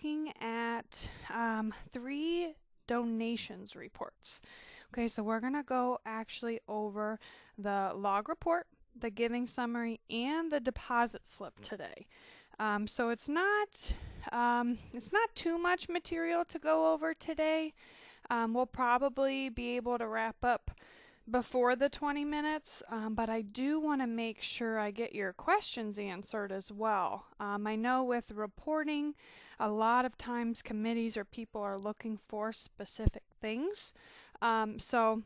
looking at 3 donations reports. Okay, so we're going to go actually over the log report, the giving summary, and the deposit slip today. So it's not too much material to go over today. We'll probably be able to wrap up before the 20 minutes, but I do want to make sure I get your questions answered as well. I know with reporting, a lot of times committees or people are looking for specific things. So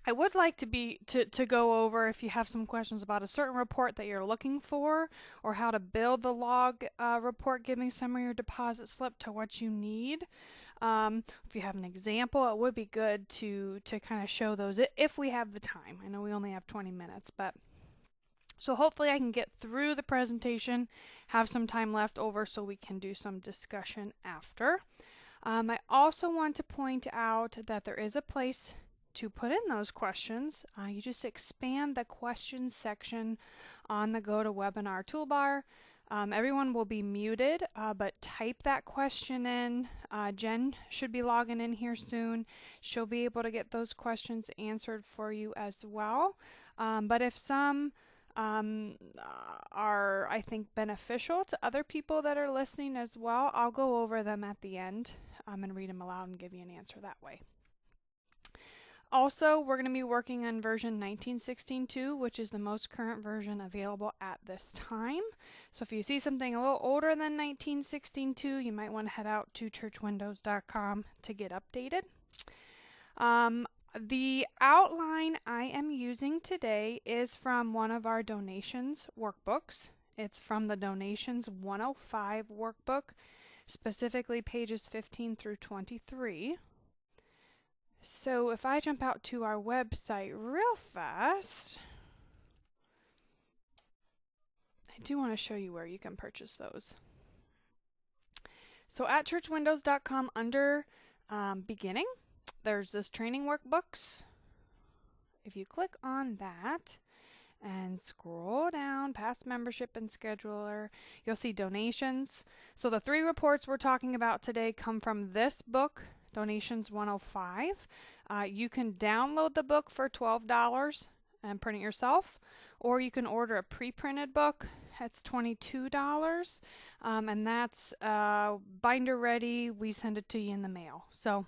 I would like to go over if you have some questions about a certain report that you're looking for, or how to build the log report giving summary or deposit slip to what you need. If you have an example, it would be good to kind of show those if we have the time. I know we only have 20 minutes, but so hopefully I can get through the presentation, have some time left over so we can do some discussion after. I also want to point out that there is a place to put in those questions. You just expand the questions section on the GoToWebinar toolbar. Everyone will be muted, but type that question in. Jen should be logging in here soon. She'll be able to get those questions answered for you as well. But if some are, I think, beneficial to other people that are listening as well, I'll go over them at the end and read them aloud and give you an answer that way. Also, we're going to be working on version 19.16.2, which is the most current version available at this time. So if you see something a little older than 19.16.2, you might want to head out to churchwindows.com to get updated. The outline I am using today is from one of our donations workbooks. It's from the Donations 105 workbook, specifically pages 15 through 23. So if I jump out to our website real fast, I do want to show you where you can purchase those. So at churchwindows.com under beginning, there's this training workbooks. If you click on that and scroll down past membership and scheduler, you'll see donations. So the 3 reports we're talking about today come from this book, Donations 105. You can download the book for $12 and print it yourself, or you can order a pre-printed book. It's $22, and that's binder ready. We send it to you in the mail. So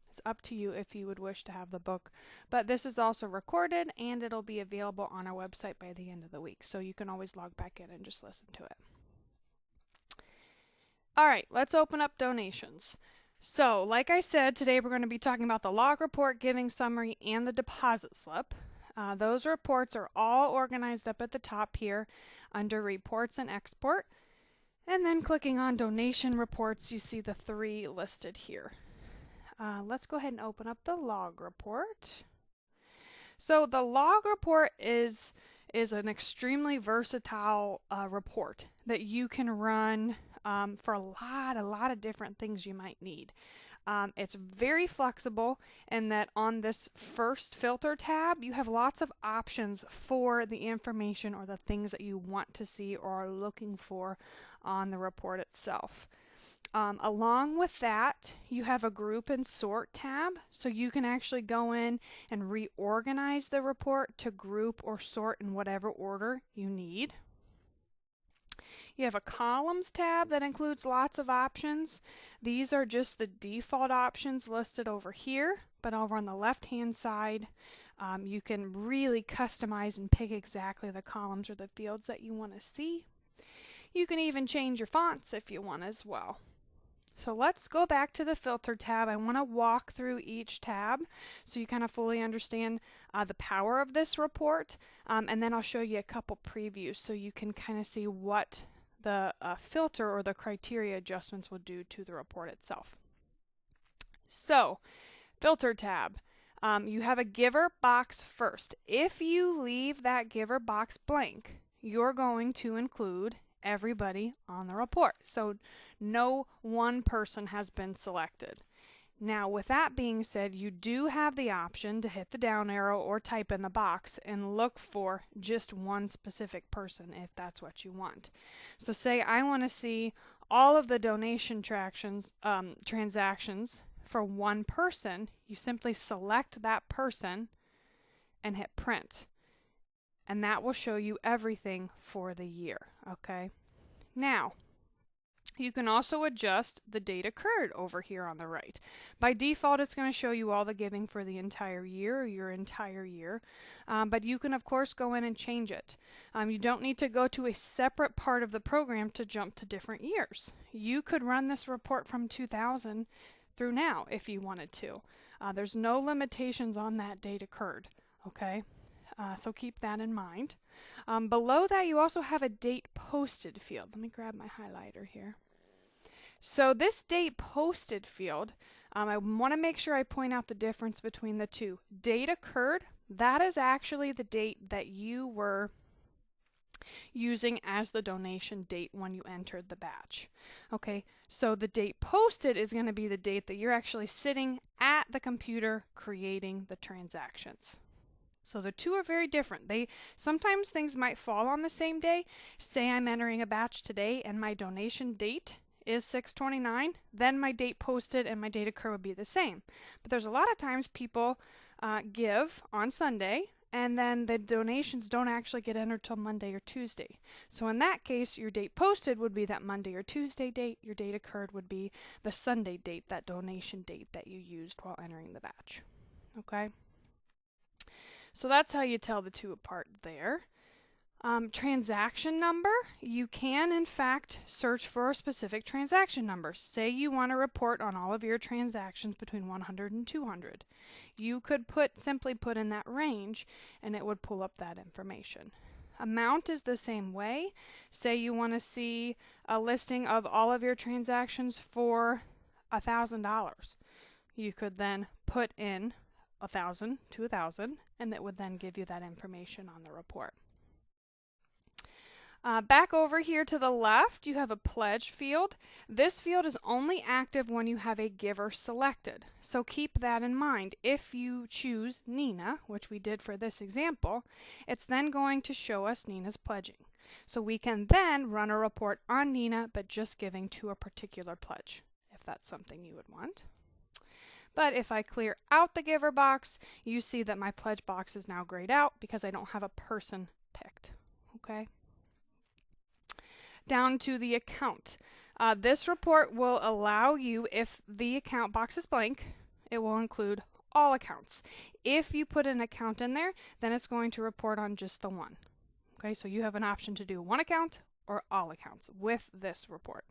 it's up to you if you would wish to have the book. But this is also recorded, and it'll be available on our website by the end of the week. So you can always log back in and just listen to it. All right, let's open up donations. So, like I said, today we're going to be talking about the log report, giving summary, and the deposit slip. Those reports are all organized up at the top here under Reports and Export. And then clicking on Donation Reports, you see the 3 listed here. Let's go ahead and open up the log report. So the log report is an extremely versatile report that you can run for a lot of different things you might need. It's very flexible in that on this first filter tab, you have lots of options for the information or the things that you want to see or are looking for on the report itself. Along with that, you have a group and sort tab, so you can actually go in and reorganize the report to group or sort in whatever order you need. You have a columns tab that includes lots of options. These are just the default options listed over here, but over on the left-hand side, you can really customize and pick exactly the columns or the fields that you want to see. You can even change your fonts if you want as well. So let's go back to the filter tab. I want to walk through each tab so you kind of fully understand the power of this report, and then I'll show you a couple previews so you can kind of see what the filter or the criteria adjustments will do to the report itself. So, filter tab. You have a giver box first. If you leave that giver box blank, you're going to include everybody on the report. So no one person has been selected. Now, with that being said, you do have the option to hit the down arrow or type in the box and look for just one specific person if that's what you want. So say I want to see all of the donation transactions for one person. You simply select that person and hit print. And that will show you everything for the year. Okay. Now, you can also adjust the date occurred over here on the right. By default, it's going to show you all the giving for the entire year or your entire year. But you can, of course, go in and change it. You don't need to go to a separate part of the program to jump to different years. You could run this report from 2000 through now if you wanted to. There's no limitations on that date occurred. Okay. So keep that in mind. Below that, you also have a date posted field. Let me grab my highlighter here. So this date posted field, I want to make sure I point out the difference between the two. Date occurred, that is actually the date that you were using as the donation date when you entered the batch. Okay, so the date posted is going to be the date that you're actually sitting at the computer creating the transactions. So the two are very different. Sometimes things might fall on the same day. Say I'm entering a batch today and my donation date is 6/29, then my date posted and my date occurred would be the same. But there's a lot of times people give on Sunday and then the donations don't actually get entered till Monday or Tuesday. So in that case, your date posted would be that Monday or Tuesday date. Your date occurred would be the Sunday date, that donation date that you used while entering the batch. Okay? So that's how you tell the two apart there. Transaction number, you can in fact search for a specific transaction number. Say you want to report on all of your transactions between 100 and 200. You could simply put in that range and it would pull up that information. Amount is the same way. Say you want to see a listing of all of your transactions for $1,000. You could then put in 1,000 to 1,000 and it would then give you that information on the report. Back over here to the left, you have a pledge field. This field is only active when you have a giver selected. So keep that in mind. If you choose Nina, which we did for this example, it's then going to show us Nina's pledging. So we can then run a report on Nina, but just giving to a particular pledge, if that's something you would want. But if I clear out the giver box, you see that my pledge box is now grayed out because I don't have a person picked. Okay? Down to the account. This report will allow you, if the account box is blank, it will include all accounts. If you put an account in there, then it's going to report on just the one. Okay, so you have an option to do one account or all accounts with this report.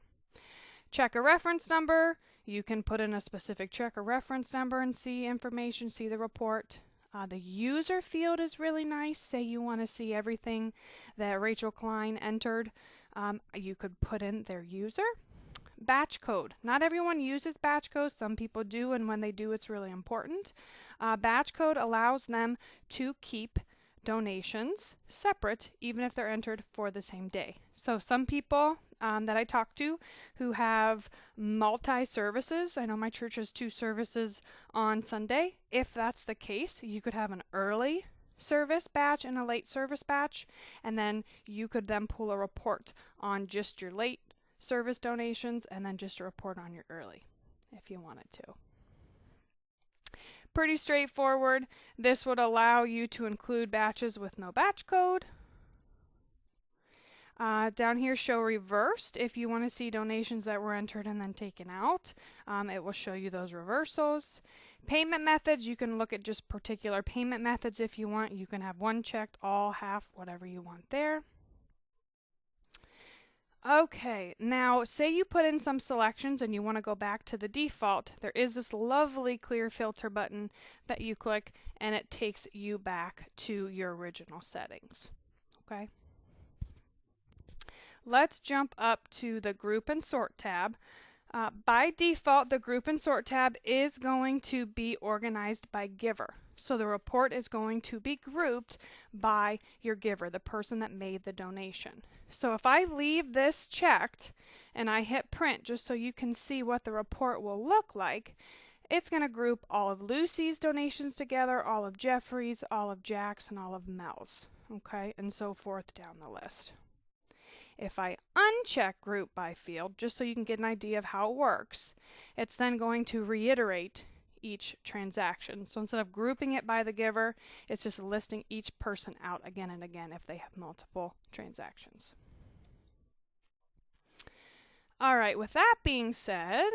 Check a reference number. You can put in a specific check or reference number and see information, see the report. The user field is really nice. Say you want to see everything that Rachel Klein entered. You could put in their user. Batch code. Not everyone uses batch code. Some people do, and when they do, it's really important. Batch code allows them to keep donations separate, even if they're entered for the same day. So some people that I talk to who have multi-services, I know my church has 2 services on Sunday. If that's the case, you could have an early service batch and a late service batch, and then you could then pull a report on just your late service donations and then just a report on your early if you wanted to. Pretty straightforward. This would allow you to include batches with no batch code. Down here, show reversed. If you want to see donations that were entered and then taken out, it will show you those reversals. Payment methods, you can look at just particular payment methods if you want. You can have one checked, all, half, whatever you want there. Okay, now say you put in some selections and you want to go back to the default. There is this lovely clear filter button that you click and it takes you back to your original settings. Okay. Let's jump up to the Group and Sort tab. By default, the Group and Sort tab is going to be organized by giver. So the report is going to be grouped by your giver, the person that made the donation. So if I leave this checked and I hit print just so you can see what the report will look like, it's going to group all of Lucy's donations together, all of Jeffrey's, all of Jack's, and all of Mel's, okay, and so forth down the list. If I uncheck group by field, just so you can get an idea of how it works, it's then going to reiterate each transaction. So instead of grouping it by the giver, it's just listing each person out again and again if they have multiple transactions. All right, with that being said,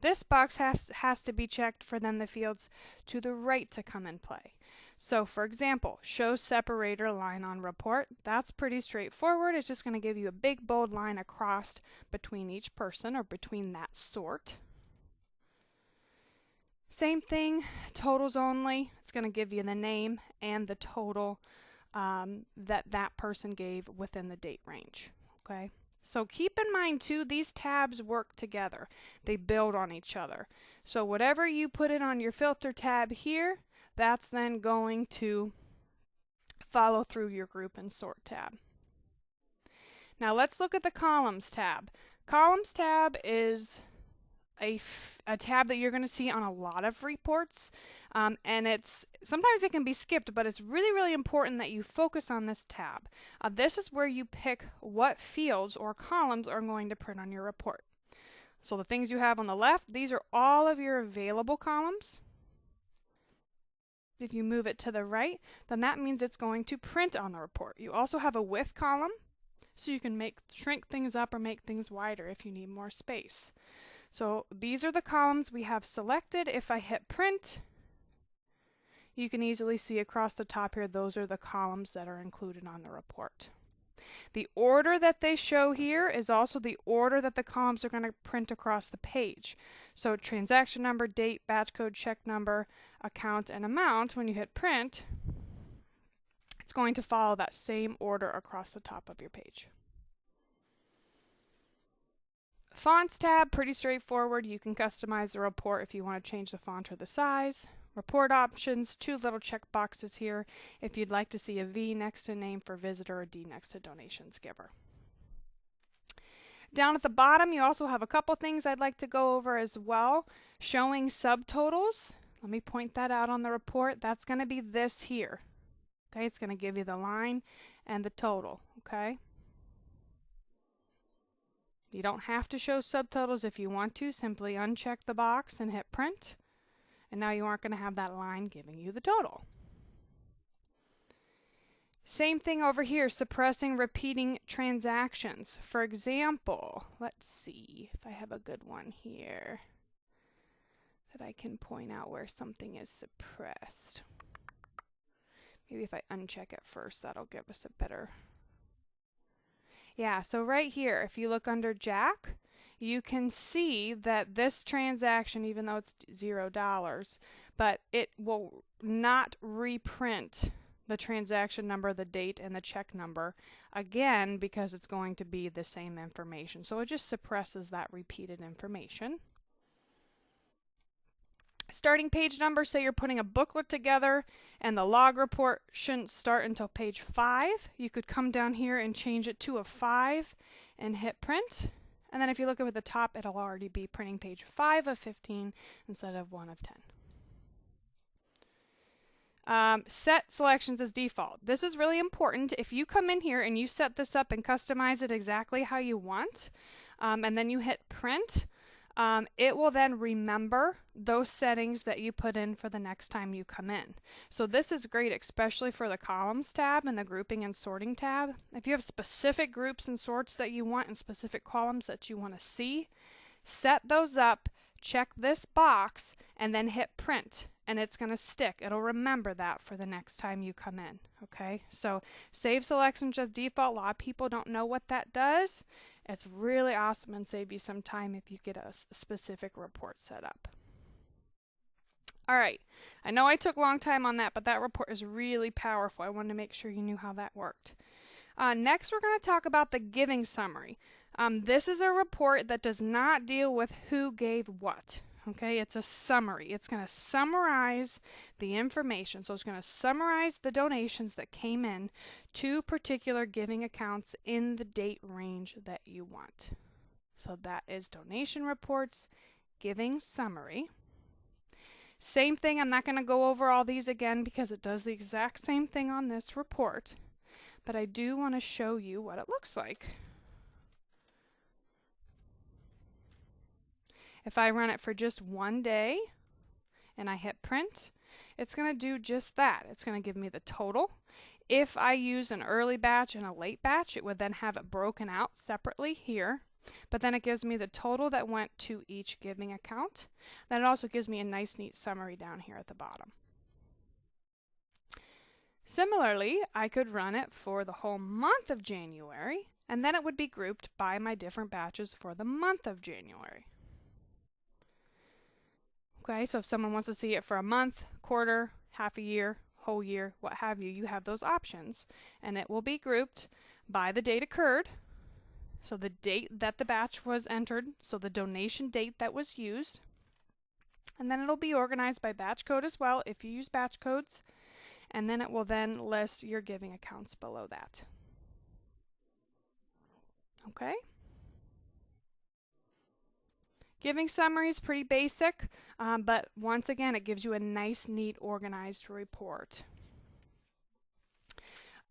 this box has to be checked for then the fields to the right to come in play. So for example, show separator line on report. That's pretty straightforward. It's just going to give you a big bold line across between each person or between that sort. Same thing, totals only. It's going to give you the name and the total that person gave within the date range. Okay. So keep in mind too, these tabs work together. They build on each other. So whatever you put in on your filter tab here, that's then going to follow through your group and sort tab. Now let's look at the columns tab. Columns tab is a tab that you're going to see on a lot of reports, and sometimes it can be skipped, but it's really important that you focus on this tab. This is where you pick what fields or columns are going to print on your report. So the things you have on the left, these are all of your available columns. If you move it to the right, then that means it's going to print on the report. You also have a width column, so you can shrink things up or make things wider if you need more space. So these are the columns we have selected. If I hit print, you can easily see across the top here, those are the columns that are included on the report. The order that they show here is also the order that the columns are going to print across the page. So transaction number, date, batch code, check number, account, and amount, when you hit print, it's going to follow that same order across the top of your page. Fonts tab, pretty straightforward. You can customize the report if you want to change the font or the size. Report options, 2 little check boxes here if you'd like to see a V next to name for visitor or D next to donations giver. Down at the bottom, you also have a couple things I'd like to go over as well. Showing subtotals. Let me point that out on the report. That's going to be this here. Okay, it's going to give you the line and the total. Okay. You don't have to show subtotals if you want to. Simply uncheck the box and hit print. And now you aren't going to have that line giving you the total. Same thing over here, suppressing repeating transactions. For example, let's see if I have a good one here that I can point out where something is suppressed. Maybe if I uncheck it first, that'll give us a better... Yeah, so right here, if you look under Jack, you can see that this transaction, even though it's $0, but it will not reprint the transaction number, the date, and the check number again because it's going to be the same information. So it just suppresses that repeated information. Starting page number, say you're putting a booklet together and the log report shouldn't start until page 5. You could come down here and change it to a 5 and hit print. And then if you look up at the top, it'll already be printing page 5 of 15 instead of 1 of 10. Set selections as default. This is really important. If you come in here and you set this up and customize it exactly how you want, and then you hit print, it will then remember those settings that you put in for the next time you come in. So this is great, especially for the columns tab and the grouping and sorting tab. If you have specific groups and sorts that you want and specific columns that you want to see, set those up, check this box, and then hit print, and it's going to stick. It'll remember that for the next time you come in. Okay, so save selections as default. A lot of people don't know what that does. It's really awesome and save you some time if you get a specific report set up. All right, I know I took a long time on that, but that report is really powerful. I wanted to make sure you knew how that worked. Next, we're going to talk about the giving summary. This is a report that does not deal with who gave what. Okay, it's a summary. It's going to summarize the information. So it's going to summarize the donations that came in to particular giving accounts in the date range that you want. So that is donation reports, giving summary. Same thing, I'm not going to go over all these again because it does the exact same thing on this report, but I do want to show you what it looks like. If I run it for just one day and I hit print, it's going to do just that. It's going to give me the total. If I use an early batch and a late batch, it would then have it broken out separately here. But then it gives me the total that went to each giving account. Then it also gives me a nice, neat summary down here at the bottom. Similarly, I could run it for the whole month of January, and then it would be grouped by my different batches for the month of January. Okay, so if someone wants to see it for a month, quarter, half a year, whole year, what have you, you have those options. And it will be grouped by the date occurred, so the date that the batch was entered, so the donation date that was used. And then it'll be organized by batch code as well if you use batch codes. And then it will then list your giving accounts below that. Okay? Giving summary is pretty basic, but once again, it gives you a nice, neat, organized report.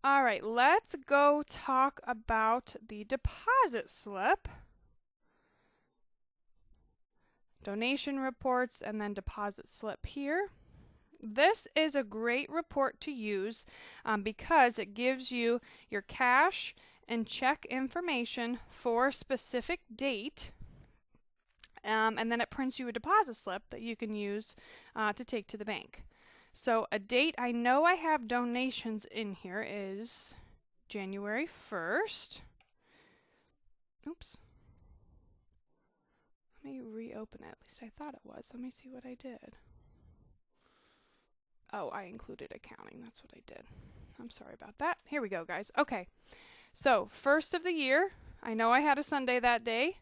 All right, let's go talk about the deposit slip, donation reports, and then deposit slip here. This is a great report to use because it gives you your cash and check information for a specific date, and then it prints you a deposit slip that you can use to take to the bank. So a date I know I have donations in here is January 1st. Oops. Let me reopen it. At least I thought it was. Let me see what I did. Oh, I included accounting. That's what I did. I'm sorry about that. Here we go, guys. Okay. So, first of the year, I know I had a Sunday that day.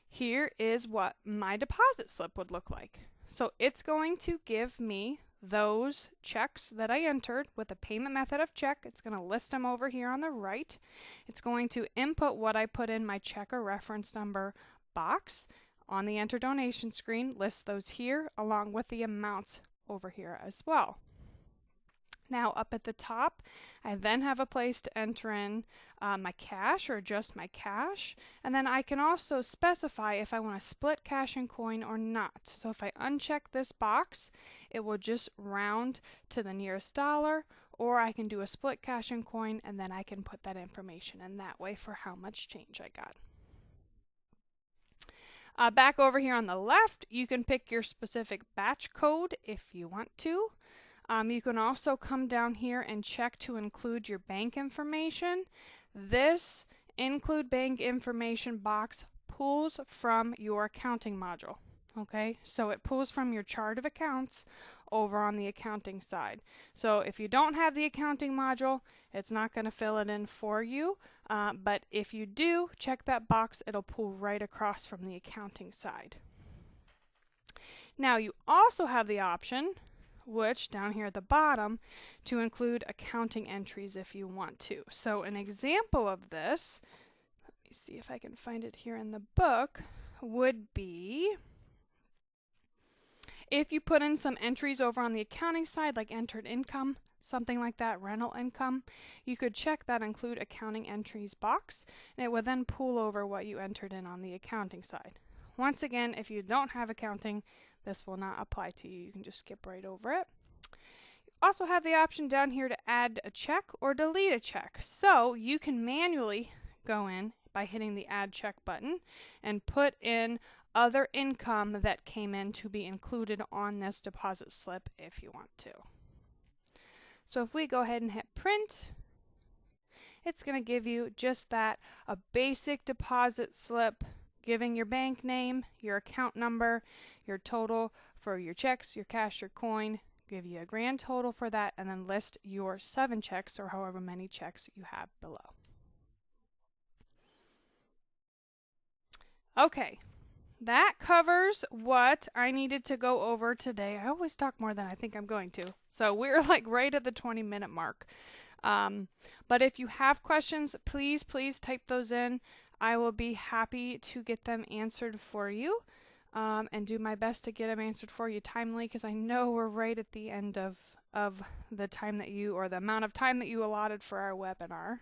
Here is what my deposit slip would look like. So, it's going to give me those checks that I entered with the payment method of check. It's going to list them over here on the right. It's going to input what I put in my check or reference number box on the enter donation screen, list those here along with the amounts over here as well. Now up at the top, I then have a place to enter in my cash or just my cash, and then I can also specify if I want to split cash and coin or not. So if I uncheck this box, it will just round to the nearest dollar, or I can do a split cash and coin, and then I can put that information in that way for how much change I got. Back over here on the left, you can pick your specific batch code if you want to. You can also come down here and check to include your bank information. This include bank information box pulls from your accounting module. Okay, so it pulls from your chart of accounts over on the accounting side. So if you don't have the accounting module, it's not going to fill it in for you. But if you do, check that box. It'll pull right across from the accounting side. Now you also have the option, which down here at the bottom, to include accounting entries if you want to. So an example of this, let me see if I can find it here in the book, would be if you put in some entries over on the accounting side, like entered income, something like that, rental income, you could check that include accounting entries box, and it would then pull over what you entered in on the accounting side. Once again, if you don't have accounting, this will not apply to you. You can just skip right over it. You also have the option down here to add a check or delete a check. So you can manually go in by hitting the add check button and put in other income that came in to be included on this deposit slip if you want to. So if we go ahead and hit print, it's going to give you just that, a basic deposit slip giving your bank name, your account number, your total for your checks, your cash, your coin, give you a grand total for that, and then list your 7 checks or however many checks you have below. Okay, that covers what I needed to go over today. I always talk more than I think I'm going to, so we're like right at the 20-minute mark. But if you have questions, please type those in. I will be happy to get them answered for you. and do my best to get them answered for you timely, because I know we're right at the end of the time that you, or the amount of time that you allotted for our webinar.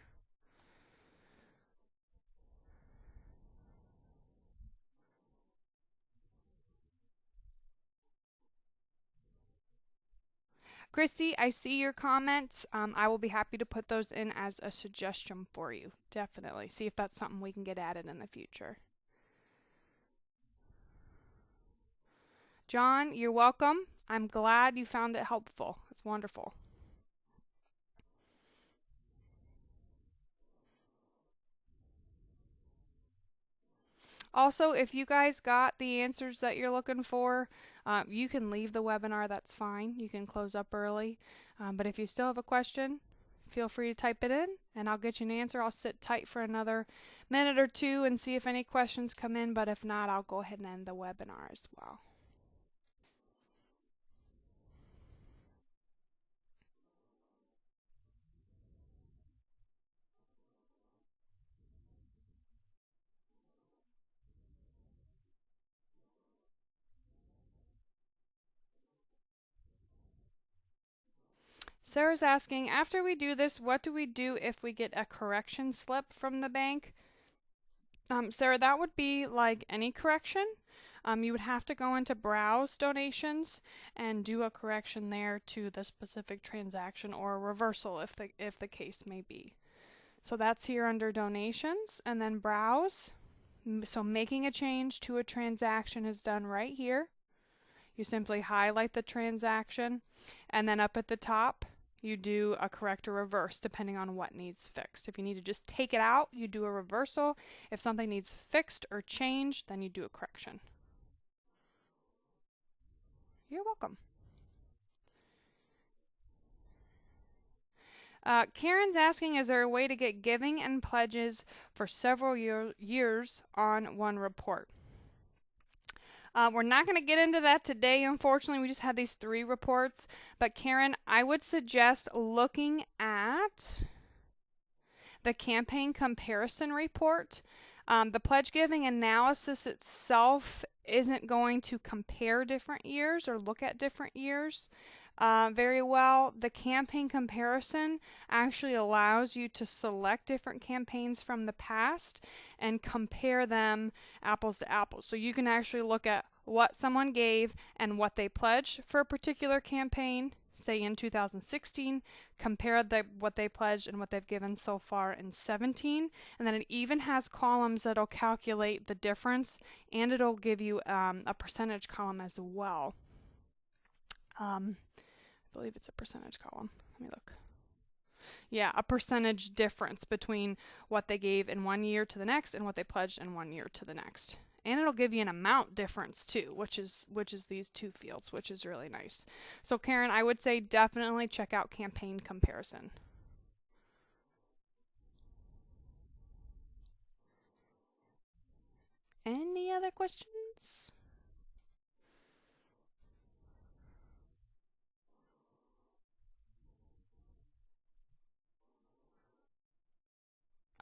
Christy, I see your comments. I will be happy to put those in as a suggestion for you. Definitely. See if that's something we can get added in the future. John, you're welcome. I'm glad you found it helpful. It's wonderful. Also, if you guys got the answers that you're looking for, you can leave the webinar. That's fine. You can close up early. But if you still have a question, feel free to type it in and I'll get you an answer. I'll sit tight for another minute or two and see if any questions come in. But if not, I'll go ahead and end the webinar as well. Sarah's asking, after we do this, what do we do if we get a correction slip from the bank? Sarah, that would be like any correction. You would have to go into Browse Donations and do a correction there to the specific transaction, or a reversal if the case may be. So that's here under Donations, and then Browse. So making a change to a transaction is done right here. You simply highlight the transaction, and then up at the top you do a correct or reverse depending on what needs fixed. If you need to just take it out, you do a reversal. If something needs fixed or changed, then you do a correction. You're welcome. Karen's asking, is there a way to get giving and pledges for several years on one report? We're not going to get into that today, unfortunately. We just had these 3 reports. But Karen, I would suggest looking at the campaign comparison report. The pledge giving analysis itself isn't going to compare different years or look at different years very well. The campaign comparison actually allows you to select different campaigns from the past and compare them apples to apples. So you can actually look at what someone gave and what they pledged for a particular campaign, say in 2016, compare what they pledged and what they've given so far in 17, and then it even has columns that'll calculate the difference, and it'll give you a percentage column as well. I believe it's a percentage column. Let me look. Yeah, a percentage difference between what they gave in one year to the next and what they pledged in one year to the next. And it'll give you an amount difference too, which is these 2 fields, which is really nice. So Karen, I would say definitely check out campaign comparison. Any other questions?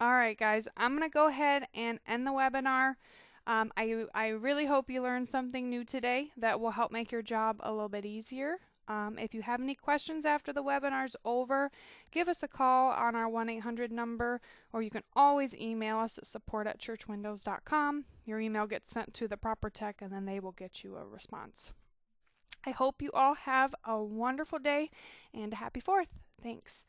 All right, guys, I'm going to go ahead and end the webinar. I really hope you learned something new today that will help make your job a little bit easier. If you have any questions after the webinar's over, give us a call on our 1-800 number, or you can always email us at support@churchwindows.com. Your email gets sent to the proper tech, and then they will get you a response. I hope you all have a wonderful day and a happy 4th. Thanks.